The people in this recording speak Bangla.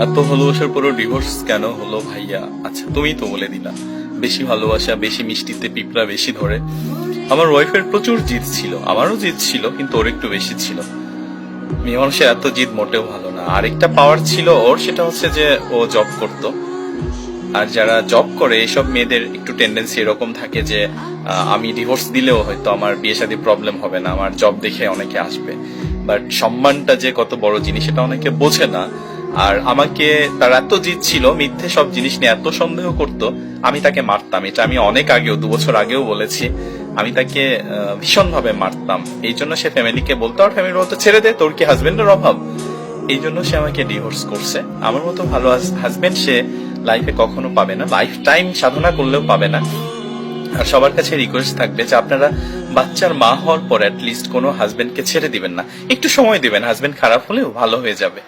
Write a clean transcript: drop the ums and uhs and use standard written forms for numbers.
এত ভালোবাসার পরও ডিভোর্স কেন হলো ভাইয়া? আচ্ছা তুমি তো বলে দিলা, বেশি ভালোবাসা, বেশি মিষ্টিতে পিঁপড়া বেশি ধরে। আমার ওয়াইফের প্রচুর জিদ ছিল, আমারও জিদ ছিল, কিন্তু ওর একটু বেশি ছিল। মেয়ে মানুষের এত জিদ মোটেও ভালো না। আরেকটা পাওয়ার ছিল ওর, সেটা হচ্ছে যে ও জব করতো। আর যারা জব করে এসব মেয়েদের একটু টেন্ডেন্সি এরকম থাকে যে আমি ডিভোর্স দিলেও হয়তো আমার বিয়ে শাদী প্রবলেম হবে না, আমার জব দেখে অনেকে আসবে। বাট সম্মানটা যে কত বড় জিনিস এটা অনেকে বোঝে না। আর আমাকে তার এত জিদ ছিল, মিথ্যে সব জিনিস নিয়ে এত সন্দেহ করত, আমি তাকে মারতাম। এটা আমি অনেক আগেও, 2 বছর আগেও বলেছি। আমি তাকে ভীষণ ভাবে মারতাম। এই জন্য সে ফ্যামিলিকে বলতো, আর ফ্যামিলি বলতো ছেড়ে দে, তোর কি হাজবেন্ডের অভাব? এই জন্য সে আমাকে ডিভোর্স করছে। আমার মতো ভালো হাজবেন্ড সে লাইফে কখনো পাবে না, লাইফ টাইম সাধনা করলেও পাবে না। আর সবার কাছে রিকোয়েস্ট থাকবে যে আপনারা বাচ্চার মা হওয়ার পর অ্যাটলিস্ট কোনো হাজবেন্ডকে ছেড়ে দিবেন না, একটু সময় দিবেন। হাজবেন্ড খারাপ হলেও ভালো হয়ে যাবে।